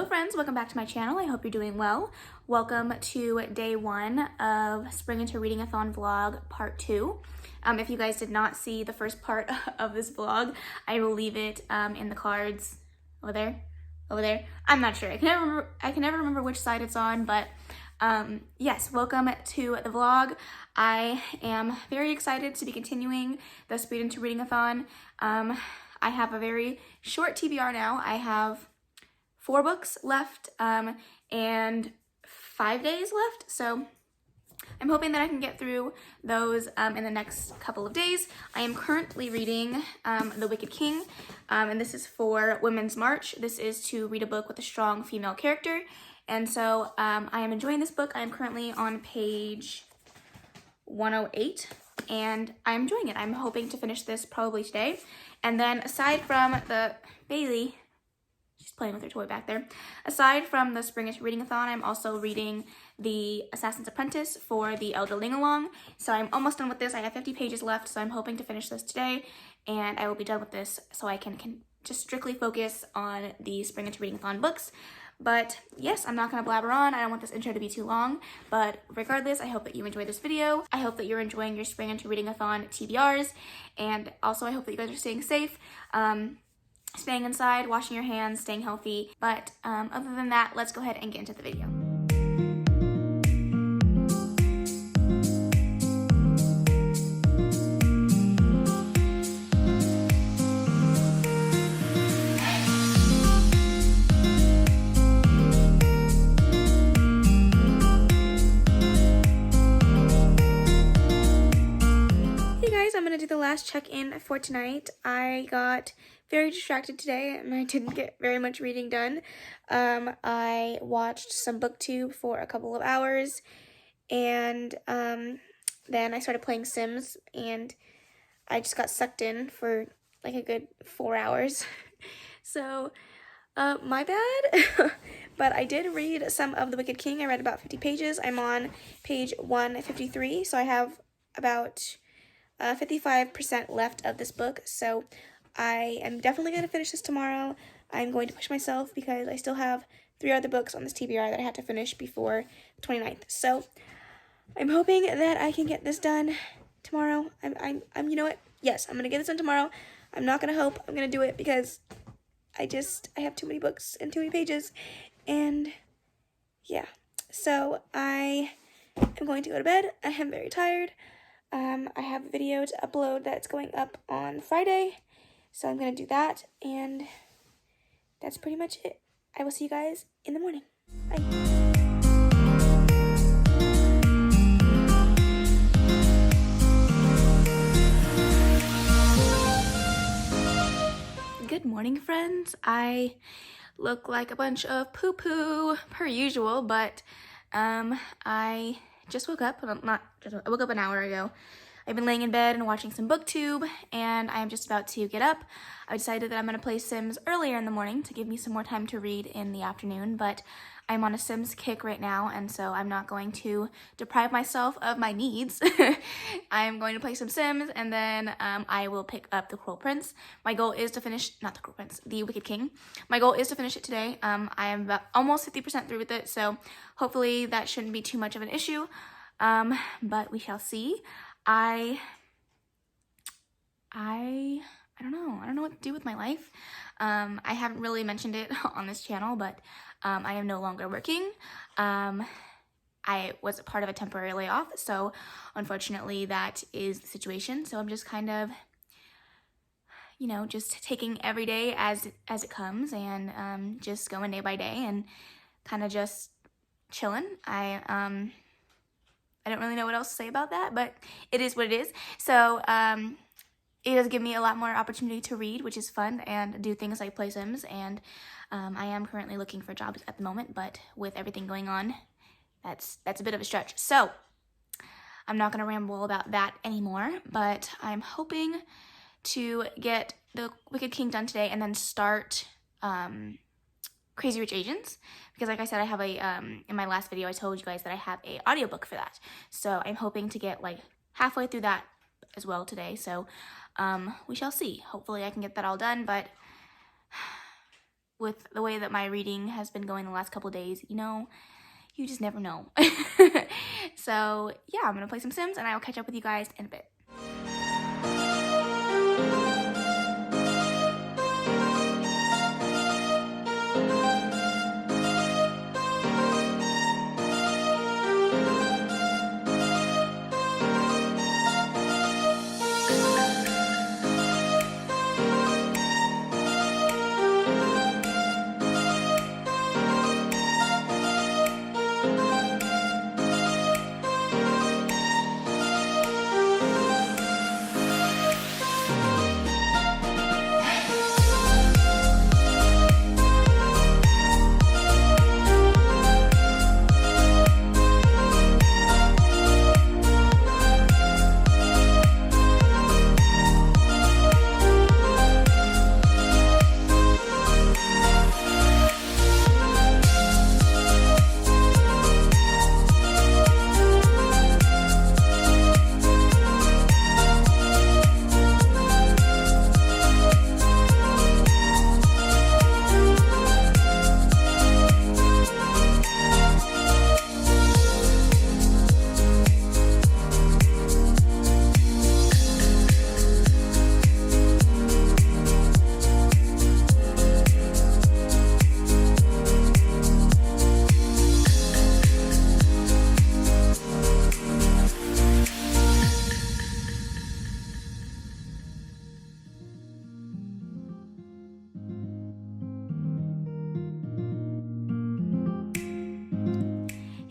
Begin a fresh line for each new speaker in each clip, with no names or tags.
Hello friends, welcome back to my channel. I hope you're doing well. Welcome to day one of Spring into Reading-A-Thon vlog part 2. If you guys did not see the first part of this vlog, I will leave it in the cards over there. I'm not sure. I can never remember which side it's on, but yes, welcome to the vlog. I am very excited to be continuing the Spring into Reading-A-Thon. I have a very short TBR now. I have 4 books left and 5 days left, so I'm hoping that I can get through those in the next couple of days. I am currently reading The Wicked King, and this is for Women's March. This is to read a book with a strong female character, and so I am enjoying this book. I am currently on page 108, and I'm enjoying it. I'm hoping to finish this probably today. And then aside from the Bailey, she's playing with her toy back there. Aside from the Spring into Reading-A-Thon, I'm also reading The Assassin's Apprentice for the Elder Ling-Along. So I'm almost done with this. I have 50 pages left, so I'm hoping to finish this today, and I will be done with this so I can just strictly focus on the Spring into Reading-A-Thon books. But yes, I'm not gonna blabber on. I don't want this intro to be too long, but regardless, I hope that you enjoyed this video. I hope that you're enjoying your Spring into Reading-A-Thon TBRs, and also I hope that you guys are staying safe. Staying inside, washing your hands, staying healthy. But other than that, let's go ahead and get into the video. Hey guys, I'm gonna do the last check-in for tonight. I got very distracted today and I didn't get very much reading done. I watched some booktube for a couple of hours, and then I started playing Sims, and I just got sucked in for like a good 4 hours. So my bad. But I did read some of The Wicked King. I read about 50 pages. I'm on page 153, so I have about 55% left of this book, so I am definitely going to finish this tomorrow. I'm going to push myself because I still have 3 other books on this TBR that I have to finish before the 29th. So I'm hoping that I can get this done tomorrow. I'm you know what? Yes, I'm going to get this done tomorrow. I'm not going to hope. I'm going to do it because I have too many books and too many pages. And yeah, so I am going to go to bed. I am very tired. I have a video to upload that's going up on Friday. So I'm going to do that, and that's pretty much it. I will see you guys in the morning. Bye. Good morning, friends. I look like a bunch of poo-poo per usual, but I just woke up. I woke up an hour ago. I've been laying in bed and watching some booktube, and I am just about to get up. I decided that I'm going to play Sims earlier in the morning to give me some more time to read in the afternoon, but I'm on a Sims kick right now, and so I'm not going to deprive myself of my needs. I'm going to play some Sims, and then I will pick up The Cruel Prince. My goal is to finish, not The Cruel Prince, The Wicked King. My goal is to finish it today. I am about almost 50% through with it, so hopefully that shouldn't be too much of an issue, but we shall see. I don't know. I don't know what to do with my life. I haven't really mentioned it on this channel, but I am no longer working. I was a part of a temporary layoff, so unfortunately that is the situation. So I'm just kind of, you know, just taking every day as it comes, and just going day by day and kind of just chilling. I don't really know what else to say about that, but it is what it is. So it does give me a lot more opportunity to read, which is fun, and do things like play Sims. And I am currently looking for jobs at the moment, but with everything going on, that's a bit of a stretch. So I'm not going to ramble about that anymore, but I'm hoping to get The Wicked King done today and then start Crazy Rich Asians, because like I said, I have in my last video I told you guys that I have a audiobook for that, so I'm hoping to get like halfway through that as well today. So we shall see. Hopefully I can get that all done, but with the way that my reading has been going the last couple days, you know, you just never know. So yeah, I'm gonna play some Sims and I will catch up with you guys in a bit.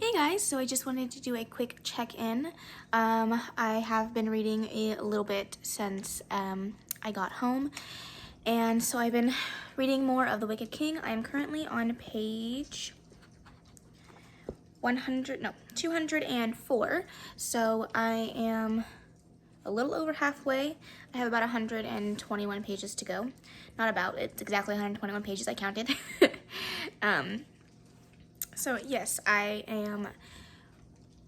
Hey guys, so I just wanted to do a quick check-in. I have been reading a little bit since I got home, and so I've been reading more of The Wicked King. I am currently on page 204, so I am a little over halfway. I have about 121 pages to go. Not about, it's exactly 121 pages, I counted. So yes, I am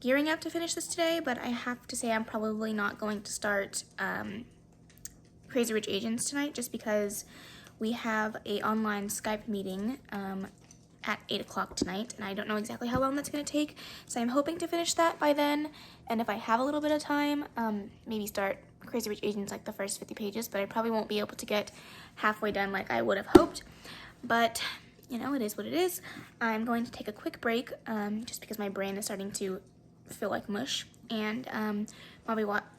gearing up to finish this today, but I have to say I'm probably not going to start Crazy Rich Asians tonight, just because we have a online Skype meeting at 8 o'clock tonight, and I don't know exactly how long that's going to take, so I'm hoping to finish that by then, and if I have a little bit of time, maybe start Crazy Rich Asians like the first 50 pages, but I probably won't be able to get halfway done like I would have hoped, but you know, it is what it is. I'm going to take a quick break, just because my brain is starting to feel like mush, and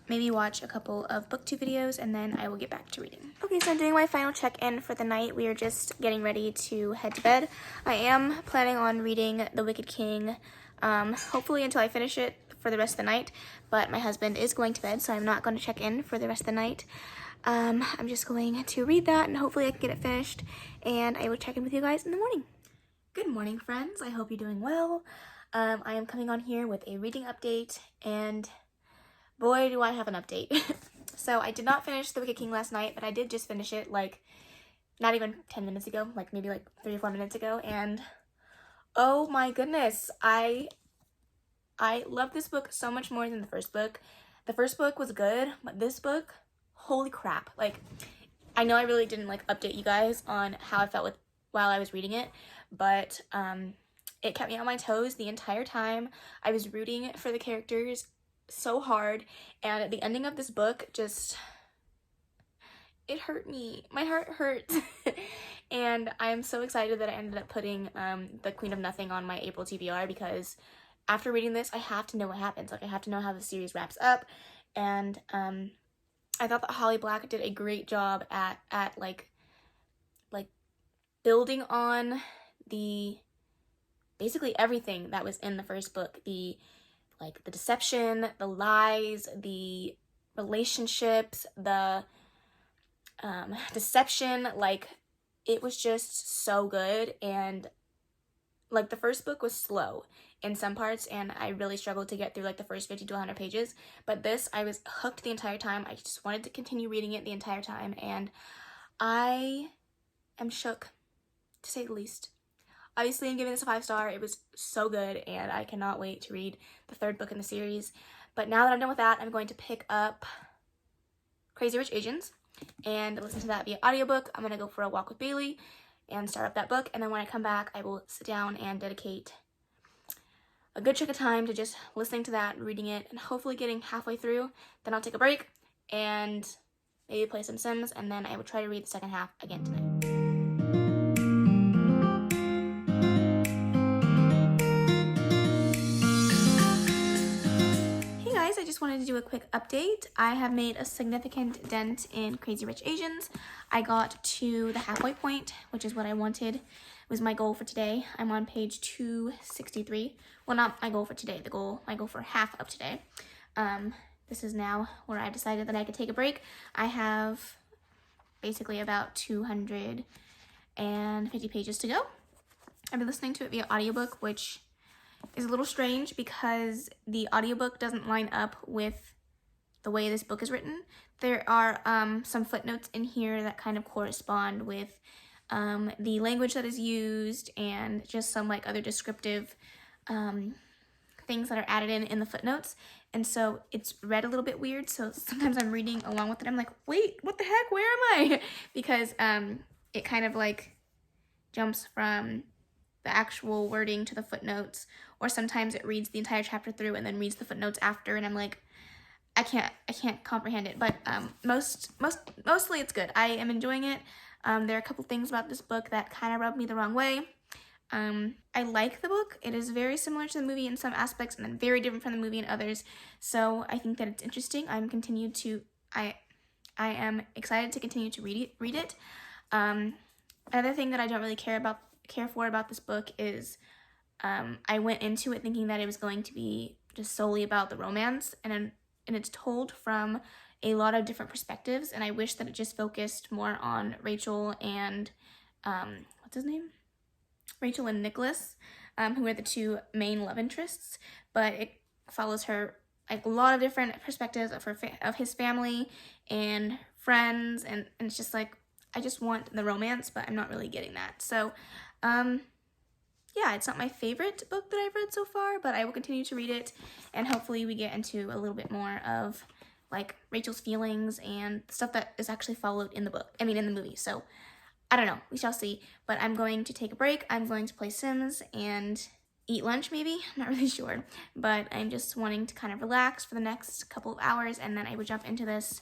maybe watch a couple of booktube videos, and then I will get back to reading. Okay, so I'm doing my final check-in for the night. We are just getting ready to head to bed. I am planning on reading The Wicked King, hopefully until I finish it for the rest of the night, but my husband is going to bed, so I'm not going to check in for the rest of the night. I'm just going to read that, and hopefully I can get it finished, and I will check in with you guys in the morning. Good morning, friends. I hope you're doing well. I am coming on here with a reading update, and boy, do I have an update. So I did not finish The Wicked King last night, but I did just finish it, like, not even 10 minutes ago, like maybe like 3 or 4 minutes ago, and oh my goodness, I love this book so much more than the first book. The first book was good, but this book, holy crap. Like, I know I really didn't like update you guys on how I felt while I was reading it, but it kept me on my toes the entire time. I was rooting for the characters so hard, and at the ending of this book, just, it hurt me. My heart hurts. And I'm so excited that I ended up putting the Queen of Nothing on my April TBR, because after reading this, I have to know what happens. Like, I have to know how the series wraps up, and I thought that Holly Black did a great job at like building on the basically everything that was in the first book. The deception, the lies, the relationships, the deception, like, it was just so good. And like, the first book was slow in some parts, and I really struggled to get through like the first 50 to 100 pages, but this, I was hooked the entire time. I just wanted to continue reading it the entire time, and I am shook, to say the least. Obviously, I'm giving this a 5-star. It was so good, and I cannot wait to read the third book in the series. But now that I'm done with that, I'm going to pick up Crazy Rich Asians and listen to that via audiobook. I'm gonna go for a walk with Bailey, and start up that book. And then when I come back, I will sit down and dedicate a good chunk of time to just listening to that, reading it, and hopefully getting halfway through. Then I'll take a break and maybe play some Sims, and then I will try to read the second half again tonight. Hey guys, I just wanted to do a quick update. I have made a significant dent in Crazy Rich Asians. I got to the halfway point, which is what I wanted. It was my goal for today. I'm on page 263. Well, not my goal for today, my goal for half of today. This is now where I decided that I could take a break. I have basically about 250 pages to go. I've been listening to it via audiobook, which is a little strange because the audiobook doesn't line up with the way this book is written. There are some footnotes in here that kind of correspond with the language that is used and just some like other descriptive things that are added in the footnotes. And so it's read a little bit weird. So sometimes I'm reading along with it. I'm like, wait, what the heck? Where am I? Because it kind of like jumps from the actual wording to the footnotes, or sometimes it reads the entire chapter through and then reads the footnotes after, and I'm like, I can't comprehend it. But mostly it's good. I am enjoying it. There are a couple things about this book that kind of rub me the wrong way. I like the book. It is very similar to the movie in some aspects and then very different from the movie in others. So I think that it's interesting. I am excited to continue to read it. Another thing that I don't really care for about this book is I went into it thinking that it was going to be just solely about the romance, and it's told from a lot of different perspectives, and I wish that it just focused more on Rachel and what's his name? Rachel and Nicholas, who are the two main love interests, but it follows her like a lot of different perspectives of his family and friends, and it's just like, I just want the romance, but I'm not really getting that. So yeah, it's not my favorite book that I've read so far, but I will continue to read it, and hopefully we get into a little bit more of like Rachel's feelings and stuff that is actually followed in the movie. So I don't know, we shall see. But I'm going to take a break. I'm going to play Sims and eat lunch maybe, I'm not really sure. But I'm just wanting to kind of relax for the next couple of hours, and then I will jump into this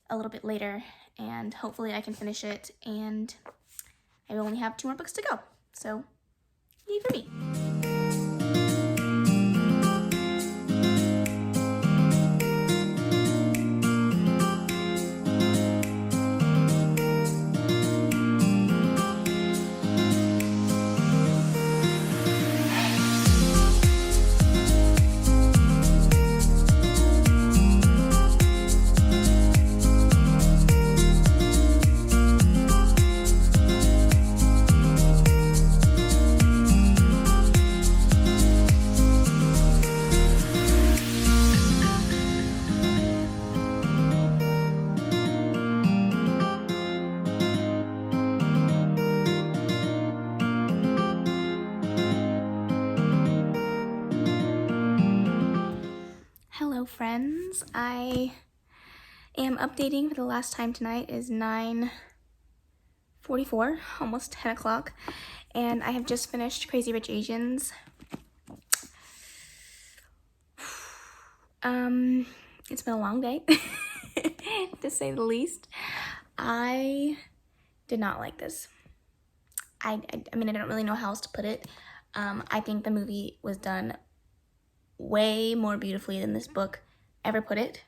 a little bit later, and hopefully I can finish it, and I will only have 2 more books to go. So, yay for me. Hello friends, I am updating for the last time. Tonight is 9:44, almost 10 o'clock, and I have just finished Crazy Rich Asians. It's been a long day, to say the least. I did not like this. I mean, I don't really know how else to put it. I think the movie was done way more beautifully than this book ever put it.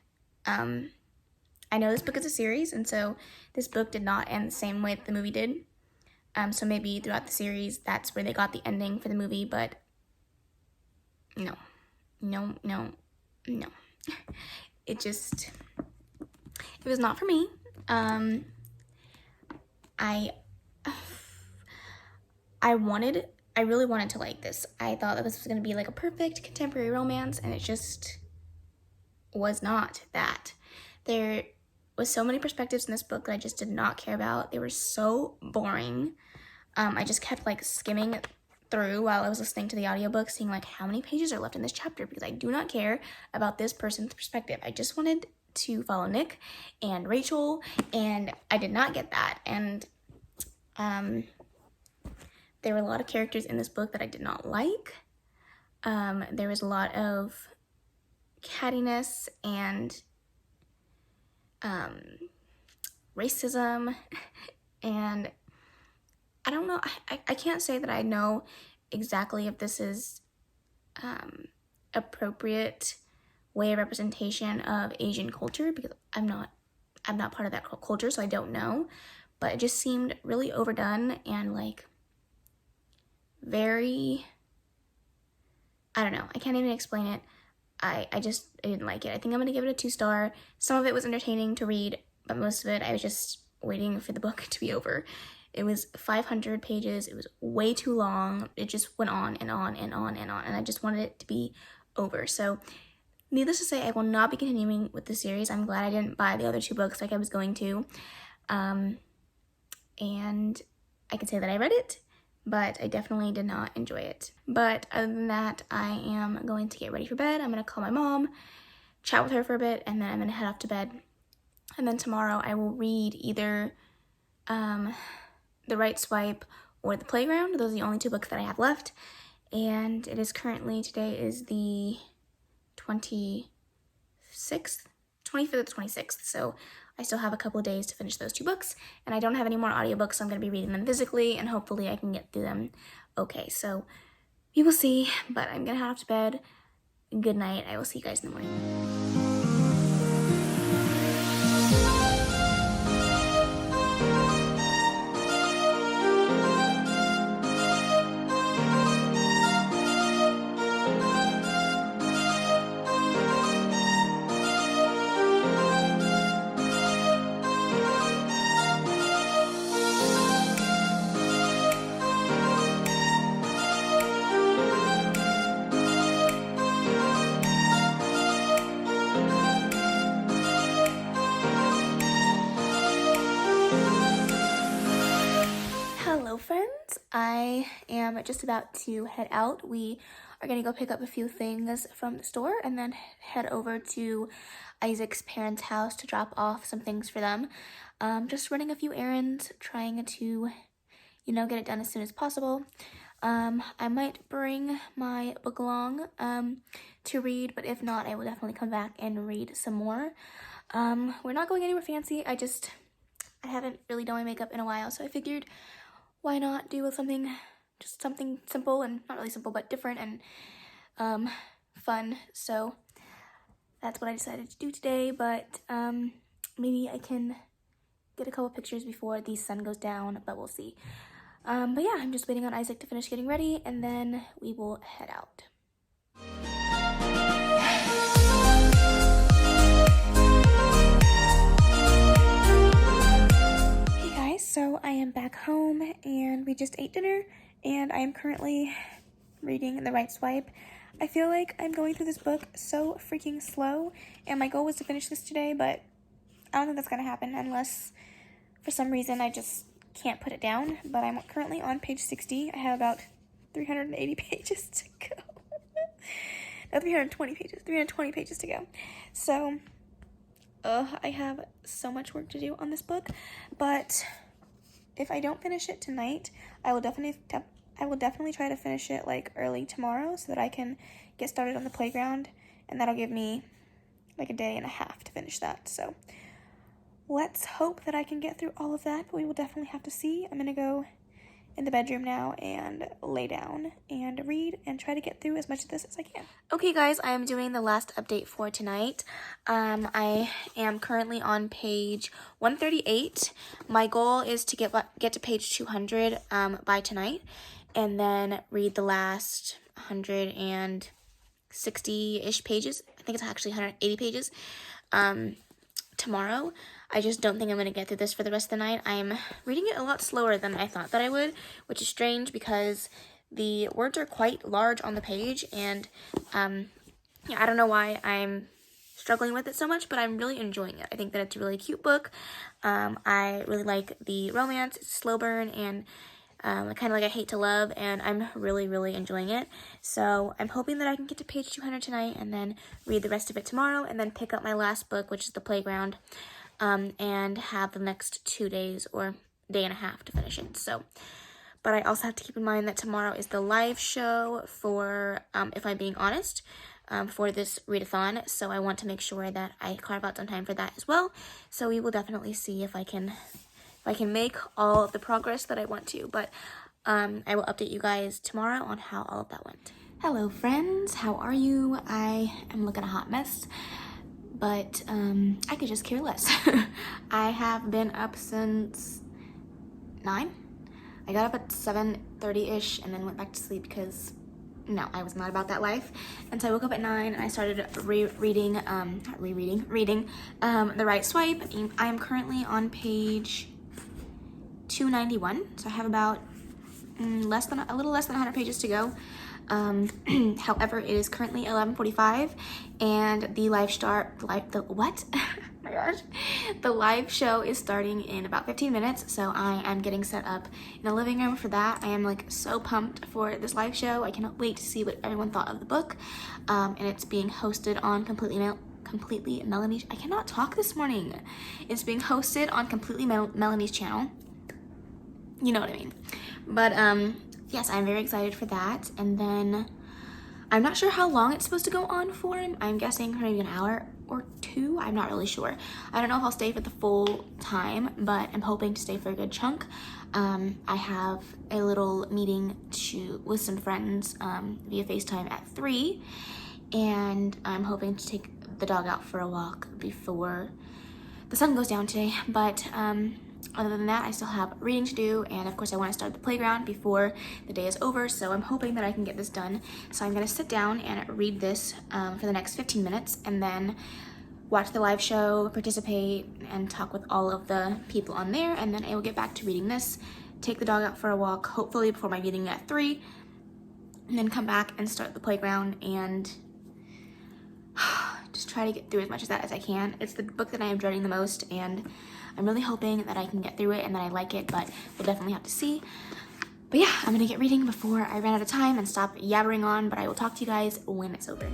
I know this book is a series, and so this book did not end the same way that the movie did. So maybe throughout the series, that's where they got the ending for the movie, but no. It was not for me. I really wanted to like this. I thought that this was going to be like a perfect contemporary romance, and it just was not that. There was so many perspectives in this book that I just did not care about. They were so boring. I just kept like skimming through while I was listening to the audiobook, seeing like how many pages are left in this chapter, because I do not care about this person's perspective. I just wanted to follow Nick and Rachel, and I did not get that. And there were a lot of characters in this book that I did not like. There was a lot of cattiness and racism, and I don't know, I can't say that I know exactly if this is appropriate way of representation of Asian culture, because I'm not part of that culture, so I don't know, but it just seemed really overdone and like very, I don't know, I can't even explain it. I didn't like it. I think I'm gonna give it a 2-star. Some of it was entertaining to read, but most of it I was just waiting for the book to be over. It was 500 pages. It was way too long. It just went on and on and on and on, and I just wanted it to be over. So needless to say, I will not be continuing with the series. I'm glad I didn't buy the other 2 books like I was going to. And I can say that I read it, but I definitely did not enjoy it. But other than that, I am going to get ready for bed. I'm going to call my mom, chat with her for a bit, and then I'm going to head off to bed. And then tomorrow I will read either The Right Swipe or The Playground. Those are the only 2 books that I have left. And it is currently, today is the 25th or 26th, so I still have a couple of days to finish those 2 books, and I don't have any more audiobooks, so I'm going to be reading them physically, and hopefully I can get through them okay. So we will see, but I'm going to head off to bed. Good night. I will see you guys in the morning. Hello friends, I am just about to head out. We are going to go pick up a few things from the store and then head over to Isaac's parents' house to drop off some things for them. Just running a few errands, trying to, get it done as soon as possible. I might bring my book along to read, but if not, I will definitely come back and read some more. We're not going anywhere fancy. I haven't really done my makeup in a while, so I figured why not do something simple, and not really simple, but different and fun. So that's what I decided to do today, but maybe I can get a couple pictures before the sun goes down, but we'll see. But yeah, I'm just waiting on Isaac to finish getting ready, and then we will head out. So I am back home, and we just ate dinner, and I am currently reading The Right Swipe. I feel like I'm going through this book so freaking slow, and my goal was to finish this today, but I don't think that's going to happen unless for some reason I just can't put it down. But I'm currently on page 60. I have about 380 pages to go. No, 320 pages to go. So I have so much work to do on this book, but if I don't finish it tonight, I will definitely try to finish it like early tomorrow so that I can get started on The Playground, and that'll give me like a day and a half to finish that. So let's hope that I can get through all of that, but we will definitely have to see. I'm gonna go in the bedroom now and lay down and read and try to get through as much of this as I can. Okay guys, I am doing the last update for tonight. I am currently on page 138. My goal is to get to page 200 by tonight, and then read the last 160-ish pages. I think it's actually 180 pages tomorrow. I just don't think I'm going to get through this for the rest of the night. I'm reading it a lot slower than I thought that I would, which is strange because the words are quite large on the page, and yeah, I don't know why I'm struggling with it so much, but I'm really enjoying it. I think that it's a really cute book. I really like the romance. It's a slow burn, and kind of like I hate to love, and I'm really, really enjoying it. So I'm hoping that I can get to page 200 tonight and then read the rest of it tomorrow, and then pick up my last book, which is The Playground, and have the next 2 days or day and a half to finish it. So, but I also have to keep in mind that tomorrow is the live show for, if I'm being honest, for this Read-A-Thon, so I want to make sure that I carve out some time for that as well. So we will definitely see if I can make all of the progress that I want to, but I will update you guys tomorrow on how all of that went. Hello friends, how are you? I am looking a hot mess, but I could just care less. I have been up since 9. I got up at 7:30-ish and then went back to sleep because no, I was not about that life. And so I woke up at 9 and I started reading The Right Swipe. I am currently on page 291, so I have about a little less than 100 pages to go. However, it is currently 11:45 and the live the live show is starting in about 15 minutes, so I am getting set up in the living room for that. I am like so pumped for this live show. I cannot wait to see what everyone thought of the book, and it's being hosted on Completely Melanie's. I cannot talk this morning. It's being hosted on Completely Melanie's channel. You know what I mean. But yes, I'm very excited for that. And then I'm not sure how long it's supposed to go on for. I'm guessing maybe an hour or 2. I'm not really sure. I don't know if I'll stay for the full time, but I'm hoping to stay for a good chunk. I have a little meeting with some friends via FaceTime at 3, and I'm hoping to take the dog out for a walk before the sun goes down today. But other than that, I still have reading to do, and of course I want to start the playground before the day is over, so I'm hoping that I can get this done. So I'm going to sit down and read this for the next 15 minutes, and then watch the live show, participate, and talk with all of the people on there, and then I will get back to reading this, take the dog out for a walk, hopefully before my meeting at 3, and then come back and start the playground, and just try to get through as much of that as I can. It's the book that I am dreading the most, and I'm really hoping that I can get through it and that I like it, but we'll definitely have to see. But yeah, I'm gonna get reading before I run out of time and stop yabbering on, but I will talk to you guys when it's over.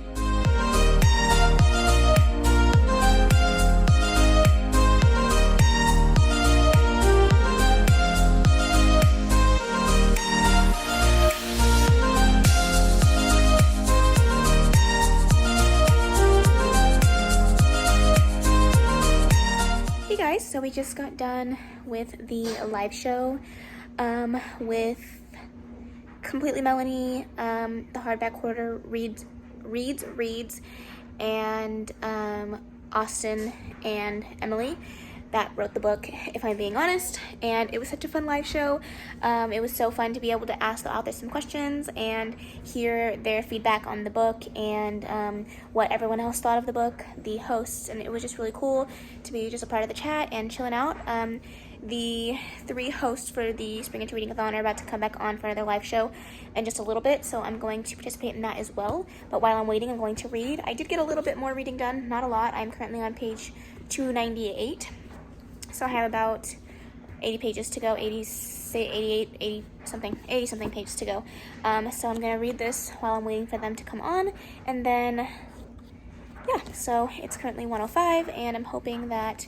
So we just got done with the live show with Completely Melanie, the hardback quarter reads, and Austin and Emily that wrote the book, if I'm being honest. And it was such a fun live show. It was so fun to be able to ask the authors some questions and hear their feedback on the book and what everyone else thought of the book, the hosts, and it was just really cool to be just a part of the chat and chilling out. The 3 hosts for the Spring Into Reading-A-Thon are about to come back on for another live show in just a little bit, so I'm going to participate in that as well. But while I'm waiting, I'm going to read. I did get a little bit more reading done, not a lot. I'm currently on page 298. So I have about 80 pages to go, 80 something pages to go. So I'm gonna read this while I'm waiting for them to come on, and then yeah, so it's currently 1:05, and I'm hoping that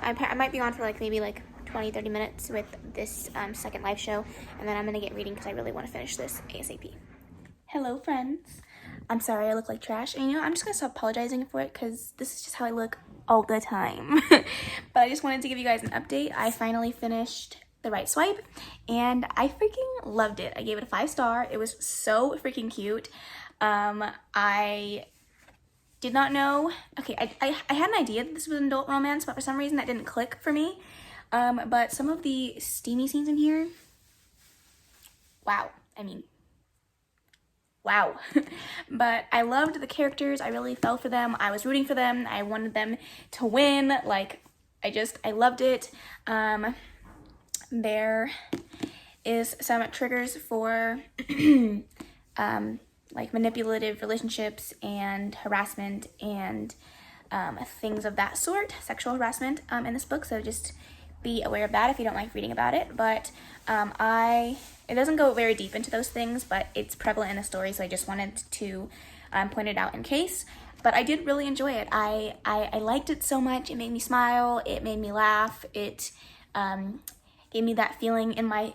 I might be on for maybe 20-30 minutes with this second live show, and then I'm gonna get reading because I really want to finish this ASAP. Hello friends, I'm sorry I look like trash, and I'm just gonna stop apologizing for it because this is just how I look all the time. But I just wanted to give you guys an update. I finally finished The Right Swipe, and I freaking loved it. I gave it a 5-star. It was so freaking cute. I did not know. Okay, I had an idea that this was an adult romance, but for some reason that didn't click for me. But some of the steamy scenes in here, wow. I mean, wow. But I loved the characters. I really fell for them. I was rooting for them. I wanted them to win. I loved it. There is some triggers for manipulative relationships and harassment and things of that sort, sexual harassment in this book, so just be aware of that if you don't like reading about it. But it doesn't go very deep into those things, but it's prevalent in the story, so I just wanted to point it out in case. But I did really enjoy it. I liked it so much. It made me smile. It made me laugh. It gave me that feeling in my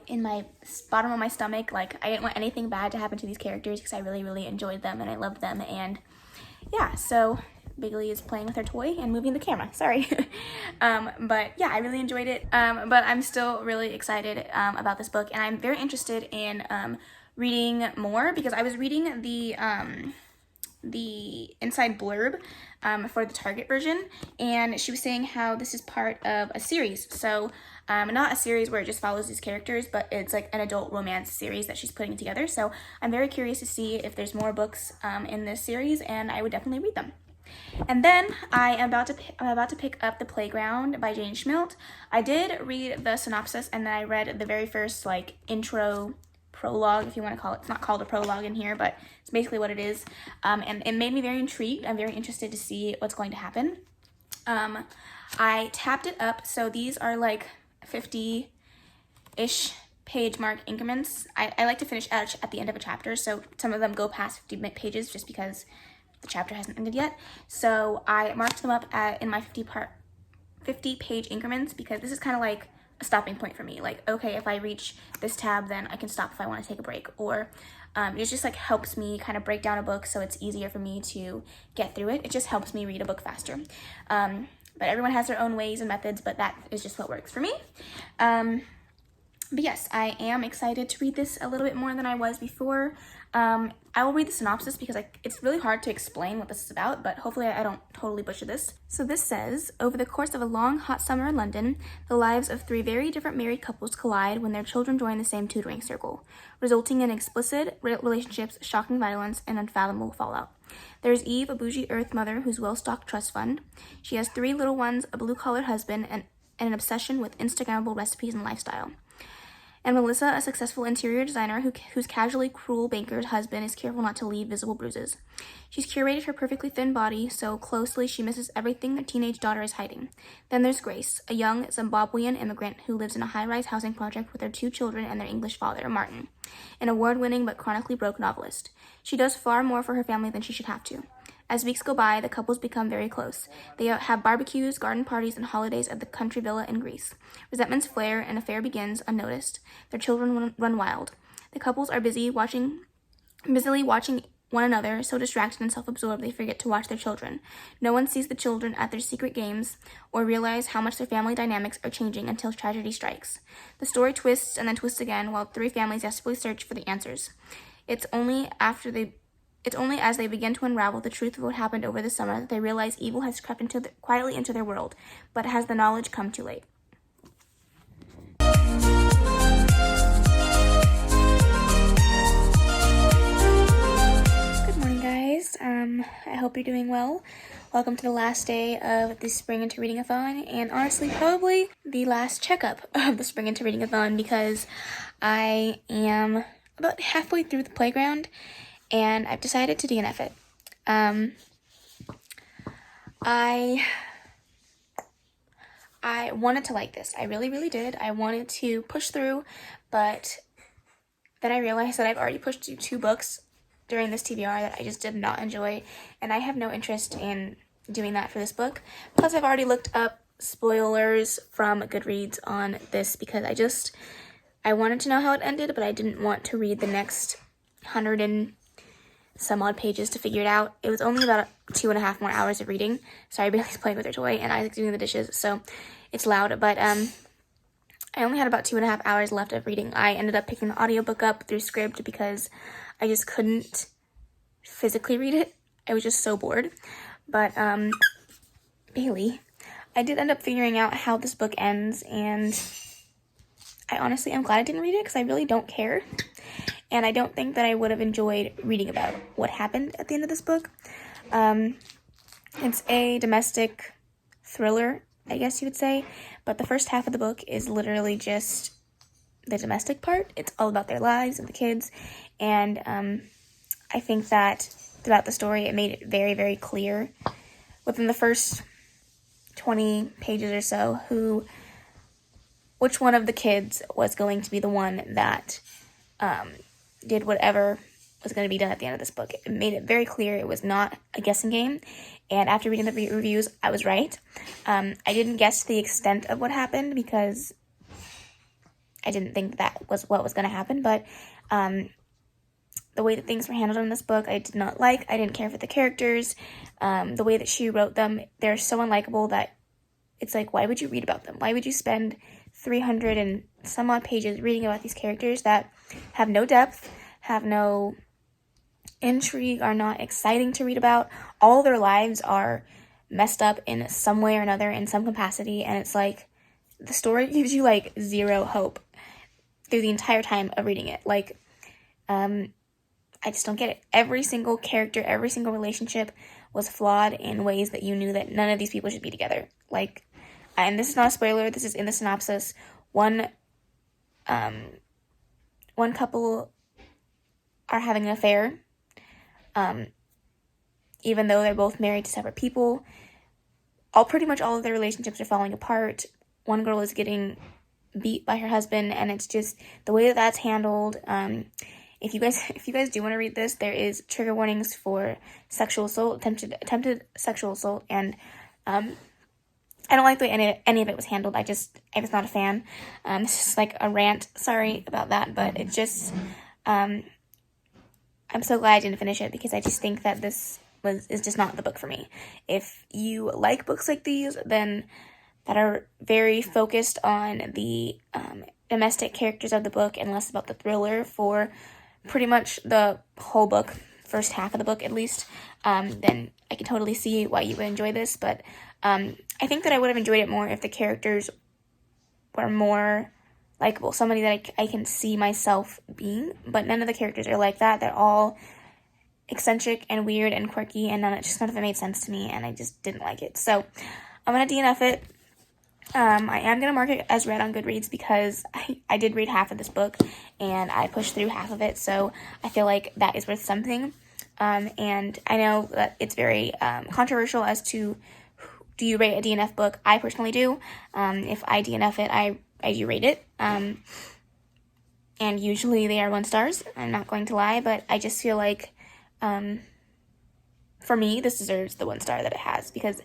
bottom of my stomach, like I didn't want anything bad to happen to these characters because I really, really enjoyed them and I loved them. And yeah, so Bigley is playing with her toy and moving the camera, sorry. But yeah, I really enjoyed it, but I'm still really excited about this book, and I'm very interested in reading more because I was reading the inside blurb for the Target version, and she was saying how this is part of a series. So not a series where it just follows these characters, but it's like an adult romance series that she's putting together. So I'm very curious to see if there's more books in this series, and I would definitely read them. And then I'm about to pick up The Playground by Jane Schmidt. I did read the synopsis, and then I read the very first like intro prologue, if you want to call it. It's not called a prologue in here, but it's basically what it is. And it made me very intrigued. I'm very interested to see what's going to happen. I tapped it up, so these are like 50-ish page mark increments. I like to finish at the end of a chapter, so some of them go past 50 pages just because the chapter hasn't ended yet. So I marked them up in my 50-page increments because this is kind of like a stopping point for me. Like, okay, if I reach this tab, then I can stop if I want to take a break. Or it just like helps me kind of break down a book so it's easier for me to get through it. It just helps me read a book faster. But everyone has their own ways and methods, but that is just what works for me. But yes, I am excited to read this a little bit more than I was before. I will read the synopsis because it's really hard to explain what this is about, but hopefully I don't totally butcher this. So this says, over the course of a long, hot summer in London, the lives of 3 very different married couples collide when their children join the same tutoring circle, resulting in explicit relationships, shocking violence, and unfathomable fallout. There's Eve, a bougie Earth mother whose well-stocked trust fund. She has 3 little ones, a blue-collar husband, and an obsession with Instagrammable recipes and lifestyle. And Melissa, a successful interior designer whose casually cruel banker's husband is careful not to leave visible bruises. She's curated her perfectly thin body so closely she misses everything their teenage daughter is hiding. Then there's Grace, a young Zimbabwean immigrant who lives in a high-rise housing project with her 2 children and their English father, Martin, an award-winning but chronically broke novelist. She does far more for her family than she should have to. As weeks go by, the couples become very close. They have barbecues, garden parties, and holidays at the country villa in Greece. Resentments flare, and an affair begins unnoticed. Their children run wild. The couples are busily watching one another, so distracted and self-absorbed they forget to watch their children. No one sees the children at their secret games or realize how much their family dynamics are changing until tragedy strikes. The story twists and then twists again while 3 families desperately search for the answers. It's only as they begin to unravel the truth of what happened over the summer that they realize evil has crept quietly into their world, but has the knowledge come too late. Good morning, guys. I hope you're doing well. Welcome to the last day of the Spring Into Reading-A-Thon, and honestly, probably the last checkup of the Spring Into Reading-A-Thon because I am about halfway through The Playground, and I've decided to DNF it. I wanted to like this. I really, really did. I wanted to push through, but then I realized that I've already pushed through 2 books during this TBR that I just did not enjoy, and I have no interest in doing that for this book. Plus, I've already looked up spoilers from Goodreads on this because I wanted to know how it ended, but I didn't want to read the next 100 and some odd pages to figure it out. It was only about 2.5 more hours of reading. Sorry, Bailey's playing with her toy and Isaac's doing the dishes, so it's loud, but I only had about 2.5 hours left of reading. I ended up picking the audiobook up through Scribd because I just couldn't physically read it. I was just so bored. But Bailey, I did end up figuring out how this book ends, and I honestly am glad I didn't read it because I really don't care. And I don't think that I would have enjoyed reading about what happened at the end of this book. It's a domestic thriller, I guess you would say. But the first half of the book is literally just the domestic part. It's all about their lives and the kids. And I think that throughout the story, it made it very, very clear within the first 20 pages or so which one of the kids was going to be the one that did whatever was going to be done at the end of this book. It made it very clear it was not a guessing game, and after reading the reviews, I was right. I didn't guess the extent of what happened because I didn't think that was what was going to happen, but the way that things were handled in this book, I did not like. I didn't care for the characters. The way that she wrote them, they're so unlikable that it's like, why would you read about them? Why would you spend 300 and some odd pages reading about these characters that have no depth, have no intrigue, are not exciting to read about? All their lives are messed up in some way or another, in some capacity, and it's like, the story gives you, like, zero hope through the entire time of reading it. Like, I just don't get it. Every single character, every single relationship was flawed in ways that you knew that none of these people should be together. Like, and this is not a spoiler, this is in the synopsis. One couple are having an affair, even though they're both married to separate people. Pretty much all of their relationships are falling apart. One girl is getting beat by her husband, and it's just the way that that's handled. If you guys do want to read this, there is trigger warnings for sexual assault, attempted sexual assault, and I don't like the way any of it was handled. I was not a fan. This is like a rant. Sorry about that, but it just I'm so glad I didn't finish it, because I just think that this is just not the book for me. If you like books like these, then that are very focused on the domestic characters of the book and less about the thriller for pretty much the whole book, first half of the book at least, then I can totally see why you would enjoy this. But I think that I would have enjoyed it more if the characters were more likable, somebody that I can see myself being, but none of the characters are like that. They're all eccentric and weird and quirky, and none of it made sense to me, and I just didn't like it. So I'm going to DNF it. I am going to mark it as read on Goodreads, because I did read half of this book, and I pushed through half of it, so I feel like that is worth something. And I know that it's very controversial as to, do you rate a DNF book? I personally do. If I DNF it, I do rate it. And usually they are 1 stars. I'm not going to lie, but I just feel like, for me, this deserves the 1 star that it has, because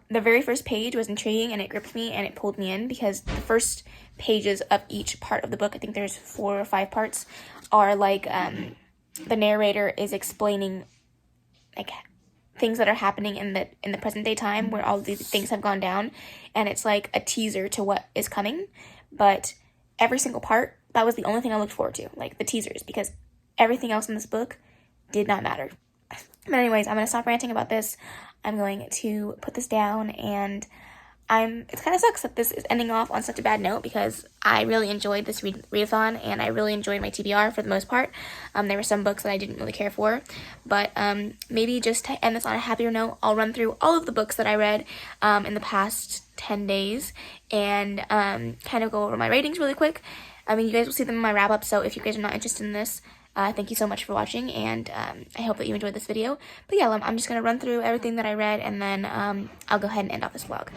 the very first page was intriguing, and it gripped me, and it pulled me in, because the first pages of each part of the book, I think there's 4 or 5 parts, are like, the narrator is explaining, like, things that are happening in the present day time, where all of these things have gone down, and it's like a teaser to what is coming. But every single part, that was the only thing I looked forward to, like the teasers, because everything else in this book did not matter. But anyways, I'm going to stop ranting about this. I'm going to put this down, and it kind of sucks that this is ending off on such a bad note, because I really enjoyed this readathon, and I really enjoyed my TBR for the most part. There were some books that I didn't really care for, but maybe just to end this on a happier note, I'll run through all of the books that I read in the past 10 days, and kind of go over my ratings really quick. I mean, you guys will see them in my wrap-up, so if you guys are not interested in this, thank you so much for watching, and I hope that you enjoyed this video. But yeah, I'm just going to run through everything that I read, and then I'll go ahead and end off this vlog.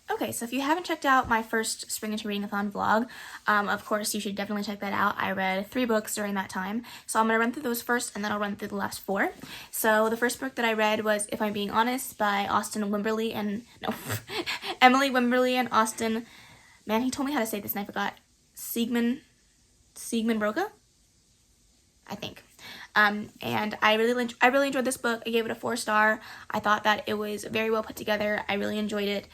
Okay, so if you haven't checked out my first Spring Into Reading-A-Thon vlog, of course, you should definitely check that out. I read 3 books during that time, so I'm going to run through those first, and then I'll run through the last 4. So the first book that I read was If I'm Being Honest by Emily Wimberly and Austin, man, he told me how to say this and I forgot, Sigmund Broca? I think. And I really enjoyed this book. I gave it a 4 star. I thought that it was very well put together. I really enjoyed it.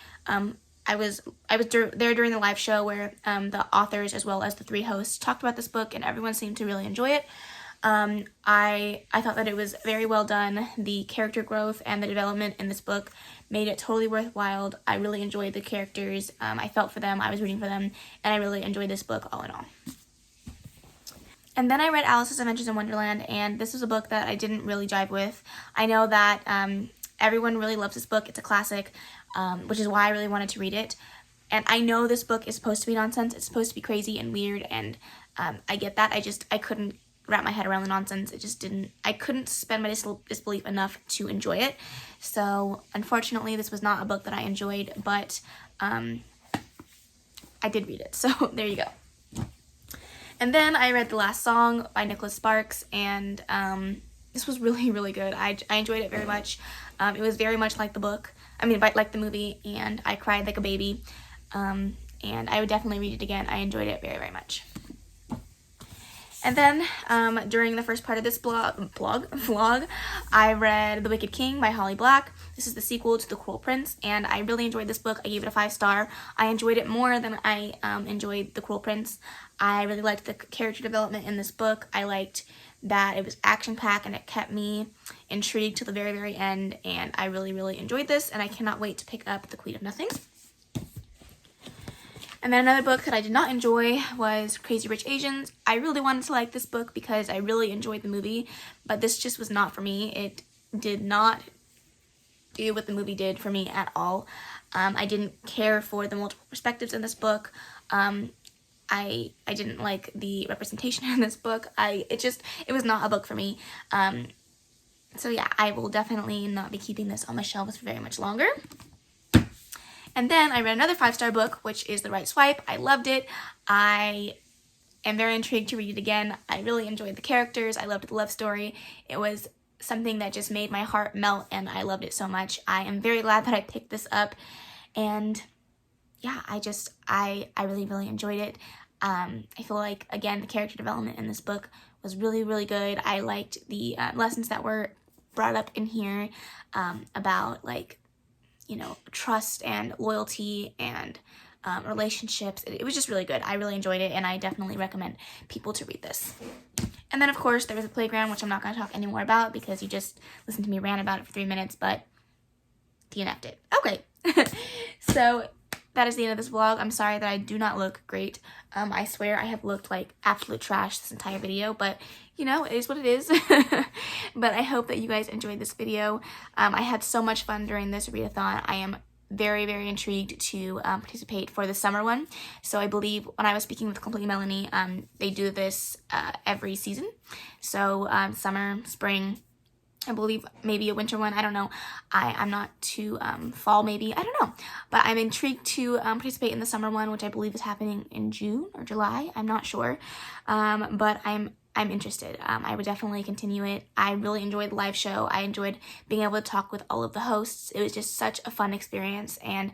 I was there during the live show where the authors as well as the 3 hosts talked about this book, and everyone seemed to really enjoy it. I thought that it was very well done. The character growth and the development in this book made it totally worthwhile. I really enjoyed the characters. I felt for them. I was rooting for them, and I really enjoyed this book all in all. And then I read Alice's Adventures in Wonderland, and this was a book that I didn't really jive with. I know that everyone really loves this book. It's a classic, which is why I really wanted to read it. And I know this book is supposed to be nonsense. It's supposed to be crazy and weird, and I get that. I couldn't wrap my head around the nonsense. I couldn't suspend my disbelief enough to enjoy it. So, unfortunately, this was not a book that I enjoyed, but I did read it. So, there you go. And then I read The Last Song by Nicholas Sparks, and this was really, really good. I enjoyed it very much. It was very much like the book, like the movie, and I cried like a baby, and I would definitely read it again. I enjoyed it very, very much. And then during the first part of this vlog, I read The Wicked King by Holly Black. This is the sequel to The Cruel Prince, and I really enjoyed this book. I gave it a 5-star. I enjoyed it more than I enjoyed The Cruel Prince. I really liked the character development in this book. I liked that it was action-packed and it kept me intrigued till the very, very end, and I really, really enjoyed this, and I cannot wait to pick up The Queen of Nothing. And then another book that I did not enjoy was Crazy Rich Asians. I really wanted to like this book because I really enjoyed the movie, but this just was not for me. It did not do what the movie did for me at all. I didn't care for the multiple perspectives in this book. I didn't like the representation in this book. It was not a book for me. So yeah, I will definitely not be keeping this on my shelves for very much longer. And then I read another 5-star book, which is The Right Swipe. I loved it. I am very intrigued to read it again. I really enjoyed the characters. I loved the love story. It was something that just made my heart melt, and I loved it so much. I am very glad that I picked this up, and yeah, I really, really enjoyed it. I feel like, again, the character development in this book was really, really good. I liked the lessons that were brought up in here about, like, you know, trust and loyalty and relationships. It was just really good. I really enjoyed it, and I definitely recommend people to read this. And then, of course, there was a playground, which I'm not going to talk anymore about because you just listened to me rant about it for 3 minutes, but DNF'd it. Okay. So that is the end of this vlog. I'm sorry that I do not look great. I swear I have looked like absolute trash this entire video, but you know, it is what it is. But I hope that you guys enjoyed this video. I had so much fun during this readathon. I am very, very intrigued to participate for the summer one. So I believe when I was speaking with Completely Melanie, they do this every season. So summer, spring, I believe maybe a winter one. I don't know. I'm not too fall maybe. I don't know. But I'm intrigued to participate in the summer one, which I believe is happening in June or July. I'm not sure. But I'm interested. I would definitely continue it. I really enjoyed the live show. I enjoyed being able to talk with all of the hosts. It was just such a fun experience, and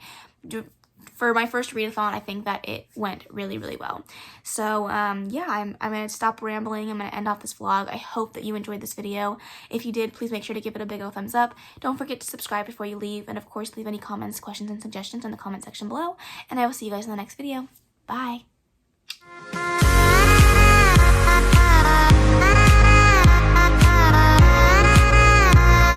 for my first readathon, I think that it went really, really well. So yeah, I'm going to stop rambling. I'm going to end off this vlog. I hope that you enjoyed this video. If you did, please make sure to give it a big old thumbs up. Don't forget to subscribe before you leave, and of course, leave any comments, questions, and suggestions in the comment section below, and I will see you guys in the next video. Bye!